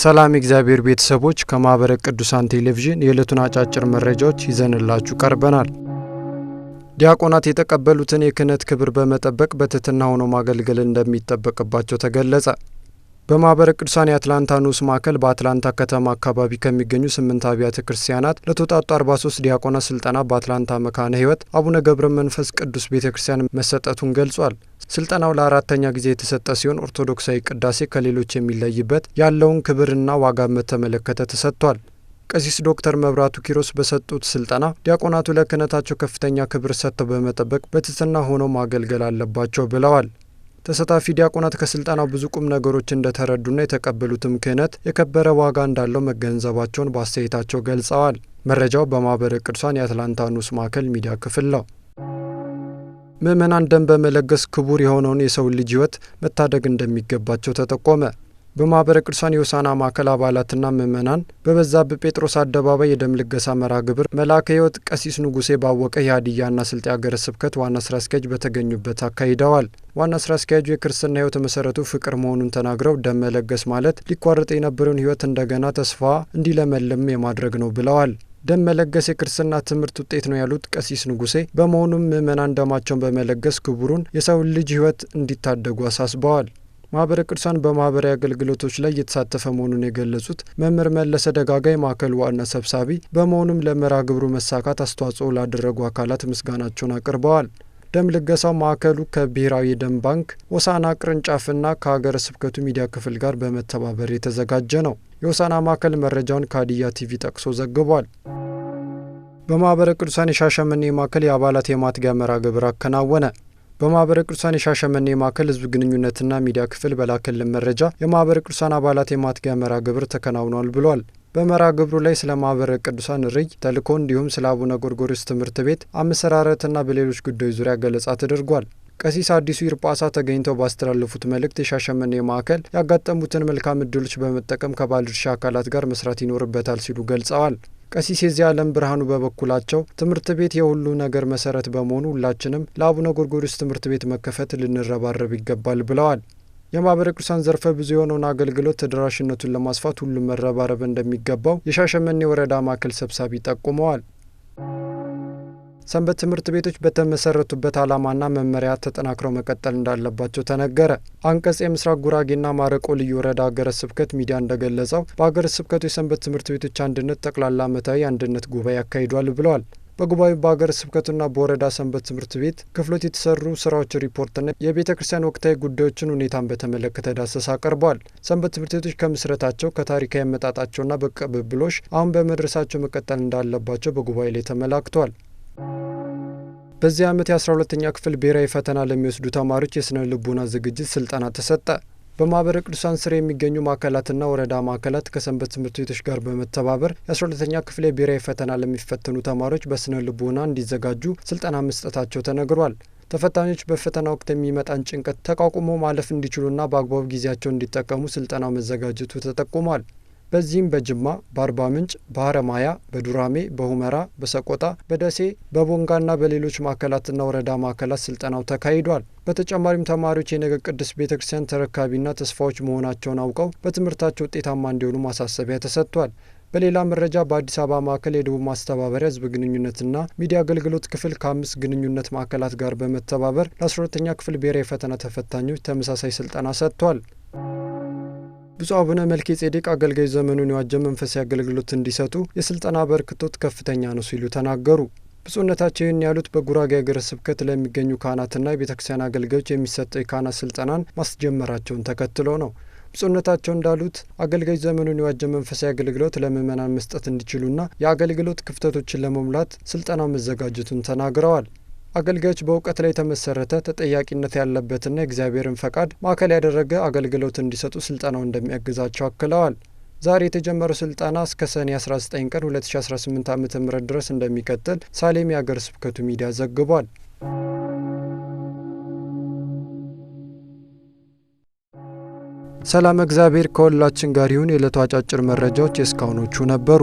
ሰላም እግዚአብሔር ቤተሰቦች ከማህበረ ቅዱሳን ቴሌቪዥን የዕለቱን አጫጭር መረጃዎች ይዘንላችሁ ቀርበናል። ዲያቆናት የተቀበሉትን የክህነት ክብር በመጠበቅ በትህትና ሆኖ ማገልገል እንደሚጠበቅባቸው ተገለጸ። በማህበረ ቅዱሳን የአትላንታ ንዑስ ማዕከል በአትላንታ ከተማ አካባቢ ከሚገኙ 8 አብያተ ክርስቲያናት ለተውጣጡ 43 ዲያቆናት ስልጠና በአትላንታ መካነ ሕይወት አቡነ ገብረ መንፈስ ቅዱስ ቤተክርስቲያን መሰጠቱን ገልጿል። ስልጠናው ለአራተኛ ጊዜ የተሰጠ ሲሆን ኦርቶዶክሳዊ ቅዳሴ ከሌሎች የሚለይበት ያለውን ክብርና ዋጋ በተመለከተ ተሰጥቷል። ቀሲስ ዶክተር መብራቱ ኪሮስ በሰጡት ስልጠና ዲያቆናቱ ለክህነታቸው ከፍተኛ ክብር ሰጥተው በመጠበቅ በትህትና ሆነው ማገልገል አለባቸው ብለዋል። ተሳታፊ ዲያቆናት ከስልጠናው ብዙ ቁም ነገሮች እንደተረዱና የተቀበሉትም ክህነት የከበረ ዋጋ እንዳለው መገንዘባቸውን በአስተያየታቸው ገልጸዋል። መረጃው በማህበረ ቅዱሳን የአትላንታ ንዑስ ማዕከል ሚዲያ ክፍል ነው። ምዕመናን ደም በመለገስ ክቡር የሆነውን የሰው ልጅ ሕይወት መታደግ እንደሚገባቸው ተጠቆመ። በማህበረ ቅዱሳን የሆሳዕና ማዕከል አባላትና ምዕመናን በበዛብህ ጴጥሮስ አደባባይ የደም ልገሳ መርሃ ግብር መልአከ ሕይወት ቀሲስ ንጉሴ ባወቀ የሀዲያና ስልጤ ሀገረ ስብከት ዋና ስራ አስኪያጅ በተገኙበት አካሂደዋል። ዋና ስራ አስኪያጁ የክርስትና ሕይወት መሰረቱ ፍቅር መሆኑን ተናግረው ደም መለገስ ማለት ሊቋረጥ የነበረውን ሕይወት እንደገና ተስፋ እንዲለመልም የማድረግ ነው ብለዋል። ደም መለገስ የክርስትና ትምህርት ውጤት ነው ያሉት ቀሲስ ንጉሴ በመሆኑም ምዕመናን ደማቸውን በመለገስ ክቡሩን የሰው ልጅ ሕይወት እንዲታደጉ አሳስበዋል። ማህበረ ቅዱሳን በማህበራዊ አገልግሎቶች ላይ እየተሳተፈ መሆኑን የገለጹት መምህር መለሰ ደጋጋ የማዕከሉ ዋና ሰብሳቢ በመሆኑም ለመርሃ ግብሩ መሳካት አስተዋጽኦ ላደረጉ አካላት ምስጋናቸውን አቅርበዋል። ደም ልገሳው ማዕከሉ ከብሔራዊ የደም ባንክ ሆሳዕና ቅርንጫፍና ከሀገረ ስብከቱ ሚዲያ ክፍል ጋር በመተባበር የተዘጋጀ ነው። የሆሳዕና ማዕከል መረጃውን ከሀዲያ ቲቪ ጠቅሶ ዘግቧል። በማህበረ ቅዱሳን የሻሸመኔ ማዕከል የአባላት የማትጊያ መርሃ ግብር አከናወነ። በማህበረ ቅዱሳን የሻሸመኔ ማዕከል ህዝብ ግንኙነትና ሚዲያ ክፍል በላከልን መረጃ የማህበረ ቅዱሳን አባላት የማትጊያ መርሃ ግብር ተከናውኗል ብሏል። በመርሃ ግብሩ ላይ ስለ ማህበረ ቅዱሳን ርዕይ ተልእኮ እንዲሁም ስለ አቡነ ጎርጎርዮስ ትምህርት ቤት አመሰራረትና በሌሎች ጉዳዮች ዙሪያ ገለጻ ተደርጓል። ቀሲስ አዲሱ ይርጳሳ ተገኝተው ባስተላለፉት መልእክት የሻሸመኔ ማዕከል ያጋጠሙትን መልካም እድሎች በመጠቀም ከባለድርሻ አካላት ጋር መስራት ይኖርበታል ሲሉ ገልጸዋል። ቀሲስ የዚህ ዓለም ብርሃኑ በበኩላቸው ትምህርት ቤት የሁሉ ነገር መሰረት በመሆኑ ሁላችንም ለአቡነ ጎርጎርዮስ ትምህርት ቤት መከፈት ልንረባረብ ይገባል ብለዋል። የማህበረ ቅዱሳን ዘርፈ ብዙ የሆነውን አገልግሎት ተደራሽነቱን ለማስፋት ሁሉም መረባረብ እንደሚገባው የሻሸመኔ ወረዳ ማዕከል ሰብሳቢ ጠቁመዋል። ሰንበት ትምህርት ቤቶች በተመሰረቱበት ዓላማና መመሪያ ተጠናክረው መቀጠል እንዳለባቸው ተነገረ። አንቀጽ የምስራቅ ጉራጌና ማረቆ ልዩ ወረዳ ሀገረ ስብከት ሚዲያ እንደገለጸው በሀገረ ስብከቱ የሰንበት ትምህርት ቤቶች አንድነት ጠቅላላ ዓመታዊ አንድነት ጉባኤ ያካሂዷል ብለዋል። በጉባኤው በሀገረ ስብከቱና በወረዳ ሰንበት ትምህርት ቤት ክፍሎች የተሰሩ ስራዎች ሪፖርትና የቤተ ክርስቲያን ወቅታዊ ጉዳዮችን ሁኔታን በተመለከተ ዳሰሳ ቀርቧል። ሰንበት ትምህርት ቤቶች ከምስረታቸው ከታሪካዊ አመጣጣቸውና በቅብብሎሽ አሁን በመድረሳቸው መቀጠል እንዳለባቸው በጉባኤ ላይ ተመላክቷል። በዚህ ዓመት የ12ኛ ክፍል ብሔራዊ ፈተና ለሚወስዱ ተማሪዎች የስነ ልቦና ዝግጅት ስልጠና ተሰጠ። በማህበረ ቅዱሳን ስር የሚገኙ ማዕከላትና ወረዳ ማዕከላት ከሰንበት ትምህርት ቤቶች ጋር በመተባበር የ12ኛ ክፍል የብሔራዊ ፈተና ለሚፈተኑ ተማሪዎች በስነ ልቦና እንዲዘጋጁ ስልጠና መስጠታቸው ተነግሯል። ተፈታኞች በፈተና ወቅት የሚመጣን ጭንቀት ተቋቁሞ ማለፍ እንዲችሉና በአግባቡ ጊዜያቸውን እንዲጠቀሙ ስልጠናው መዘጋጀቱ ተጠቁሟል። በዚህም በጅማ፣ በአርባ ምንጭ፣ በሀረማያ፣ በዱራሜ፣ በሁመራ፣ በሰቆጣ፣ በደሴ፣ በቦንጋና በሌሎች ማዕከላትና ወረዳ ማዕከላት ስልጠናው ተካሂዷል። በተጨማሪም ተማሪዎች የነገ ቅድስት ቤተ ክርስቲያን ተረካቢና ተስፋዎች መሆናቸውን አውቀው በትምህርታቸው ውጤታማ እንዲሆኑ ማሳሰቢያ ተሰጥቷል። በሌላ መረጃ በአዲስ አበባ ማዕከል የደቡብ ማስተባበሪያ ህዝብ ግንኙነትና ሚዲያ አገልግሎት ክፍል ከ5 ግንኙነት ማዕከላት ጋር በመተባበር ለ12ኛ ክፍል ብሔራዊ ፈተና ተፈታኞች ተመሳሳይ ስልጠና ሰጥቷል። ብፁዕ አቡነ መልከ ጼዴቅ አገልጋይ ዘመኑን የዋጀ መንፈሳዊ አገልግሎት እንዲሰጡ የስልጠና አበርክቶት ከፍተኛ ነው ሲሉ ተናገሩ። ብፁዕነታቸው ይህን ያሉት በጉራጌ ሀገረ ስብከት ለሚገኙ ካህናትና የቤተ ክርስቲያን አገልጋዮች የሚሰጠው የካህናት ስልጠናን ማስጀመራቸውን ተከትሎ ነው። ብፁዕነታቸው እንዳሉት አገልጋይ ዘመኑን የዋጀ መንፈሳዊ አገልግሎት ለምዕመናን መስጠት እንዲችሉና የአገልግሎት ክፍተቶችን ለመሙላት ስልጠናው መዘጋጀቱን ተናግረዋል። አገልጋዮች በእውቀት ላይ የተመሰረተ ተጠያቂነት ያለበትና የእግዚአብሔርን ፈቃድ ማዕከል ያደረገ አገልግሎት እንዲሰጡ ስልጠናው እንደሚያግዛቸው አክለዋል። ዛሬ የተጀመረው ስልጠና እስከ ሰኔ 19 ቀን 2018 ዓ.ም ድረስ እንደሚቀጥል ሳሌም የሀገረ ስብከቱ ሚዲያ ዘግቧል። ሰላም እግዚአብሔር ከሁላችን ጋር ይሁን። የዕለቱ አጫጭር መረጃዎች የእስካሁኖቹ ነበሩ።